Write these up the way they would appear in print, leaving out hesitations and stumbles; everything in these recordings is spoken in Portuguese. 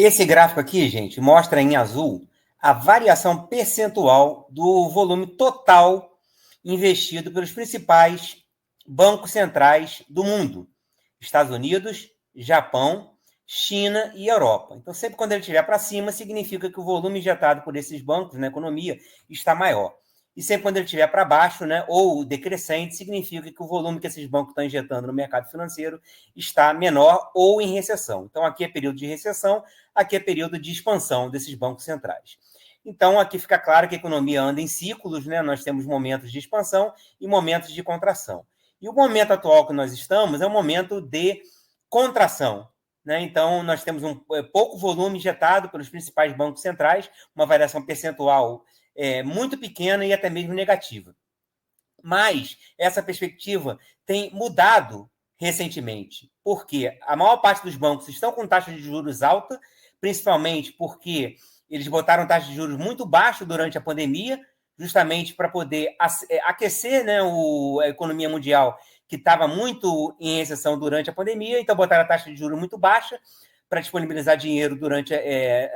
Esse gráfico aqui, gente, mostra em azul a variação percentual do volume total investido pelos principais bancos centrais do mundo: Estados Unidos, Japão, China e Europa. Então, sempre quando ele estiver para cima, significa que o volume injetado por esses bancos na economia está maior. E sempre quando ele estiver para baixo, né, ou decrescente, significa que o volume que esses bancos estão injetando no mercado financeiro está menor ou em recessão. Então, aqui é período de recessão, aqui é período de expansão desses bancos centrais. Então, aqui fica claro que a economia anda em ciclos, né? Nós temos momentos de expansão e momentos de contração. E o momento atual que nós estamos é um momento de contração, né? Então, nós temos pouco volume injetado pelos principais bancos centrais, uma variação percentual muito pequena e até mesmo negativa. Mas essa perspectiva tem mudado recentemente, porque a maior parte dos bancos estão com taxa de juros alta, principalmente porque eles botaram taxa de juros muito baixa durante a pandemia, justamente para poder aquecer, né, a economia mundial, que estava muito em recessão durante a pandemia, então botaram a taxa de juros muito baixa para disponibilizar dinheiro durante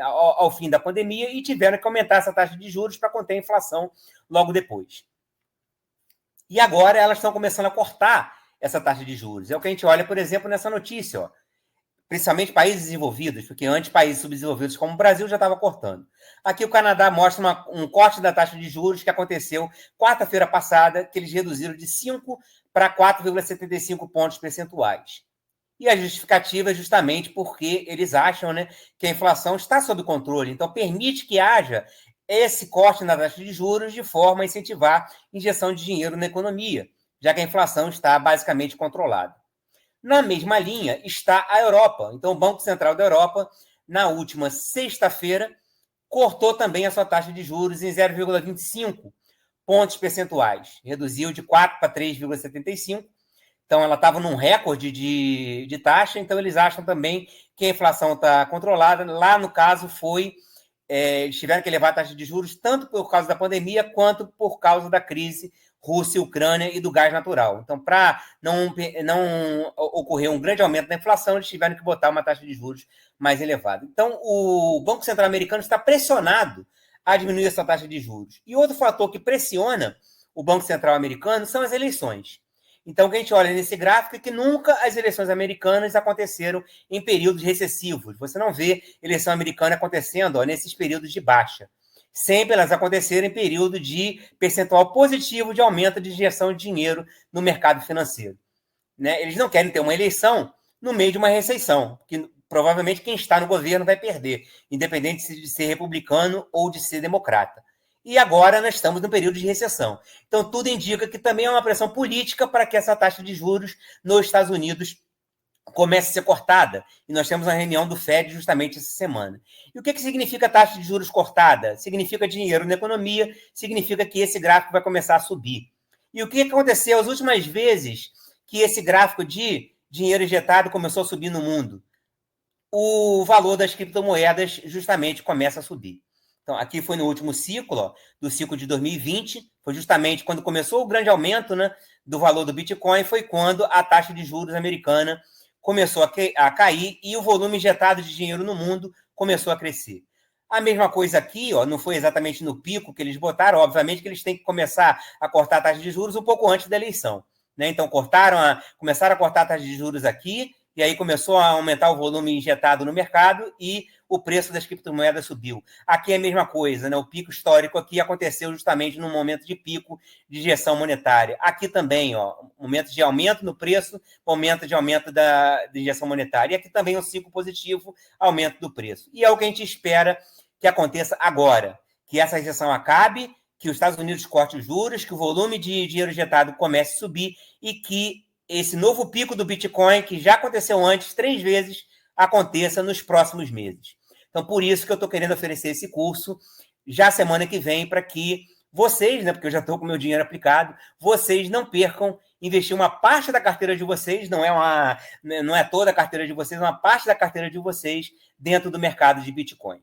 ao fim da pandemia e tiveram que aumentar essa taxa de juros para conter a inflação logo depois. E agora elas estão começando a cortar essa taxa de juros. É o que a gente olha, por exemplo, nessa notícia, ó. Principalmente países desenvolvidos, porque antes países subdesenvolvidos como o Brasil já estava cortando. Aqui o Canadá mostra um corte da taxa de juros que aconteceu quarta-feira passada, que eles reduziram de 5 para 4,75 pontos percentuais. E a justificativa é justamente porque eles acham, né, que a inflação está sob controle, então permite que haja esse corte na taxa de juros de forma a incentivar injeção de dinheiro na economia, já que a inflação está basicamente controlada. Na mesma linha está a Europa. Então, o Banco Central da Europa, na última sexta-feira, cortou também a sua taxa de juros em 0,25 pontos percentuais. Reduziu de 4 para 3,75. Então, ela estava num recorde de taxa, então eles acham também que a inflação está controlada. Lá, no caso, eles tiveram que elevar a taxa de juros tanto por causa da pandemia quanto por causa da crise Rússia e Ucrânia e do gás natural. Então, para não ocorrer um grande aumento da inflação, eles tiveram que botar uma taxa de juros mais elevada. Então, o Banco Central americano está pressionado a diminuir essa taxa de juros. E outro fator que pressiona o Banco Central americano são as eleições. Então, o que a gente olha nesse gráfico é que nunca as eleições americanas aconteceram em períodos recessivos. Você não vê eleição americana acontecendo nesses períodos de baixa. Sempre elas aconteceram em período de percentual positivo de aumento de injeção de dinheiro no mercado financeiro. Né? Eles não querem ter uma eleição no meio de uma recessão, que provavelmente quem está no governo vai perder, independente de ser republicano ou de ser democrata. E agora nós estamos no período de recessão. Então, tudo indica que também é uma pressão política para que essa taxa de juros nos Estados Unidos comece a ser cortada. E nós temos uma reunião do Fed justamente essa semana. E o que significa taxa de juros cortada? Significa dinheiro na economia, significa que esse gráfico vai começar a subir. E o que aconteceu as últimas vezes que esse gráfico de dinheiro injetado começou a subir no mundo? O valor das criptomoedas justamente começa a subir. Então, aqui foi no último ciclo, do ciclo de 2020, foi justamente quando começou o grande aumento, né, do valor do Bitcoin, foi quando a taxa de juros americana começou a cair e o volume injetado de dinheiro no mundo começou a crescer. A mesma coisa aqui, não foi exatamente no pico que eles botaram, obviamente que eles têm que começar a cortar a taxa de juros um pouco antes da eleição. Né? Então, começaram a cortar a taxa de juros aqui, e aí começou a aumentar o volume injetado no mercado e o preço das criptomoedas subiu. Aqui é a mesma coisa, né? O pico histórico aqui aconteceu justamente no momento de pico de injeção monetária. Aqui também, momento de aumento no preço, momento da injeção monetária. E aqui também um ciclo positivo, aumento do preço. E é o que a gente espera que aconteça agora, que essa recessão acabe, que os Estados Unidos corte os juros, que o volume de dinheiro injetado comece a subir e que esse novo pico do Bitcoin, que já aconteceu antes 3 vezes, aconteça nos próximos meses. Então, por isso que eu estou querendo oferecer esse curso já semana que vem, para que vocês, né, porque eu já estou com o meu dinheiro aplicado, vocês não percam, investir uma parte da carteira de vocês, não é toda a carteira de vocês, uma parte da carteira de vocês dentro do mercado de Bitcoin.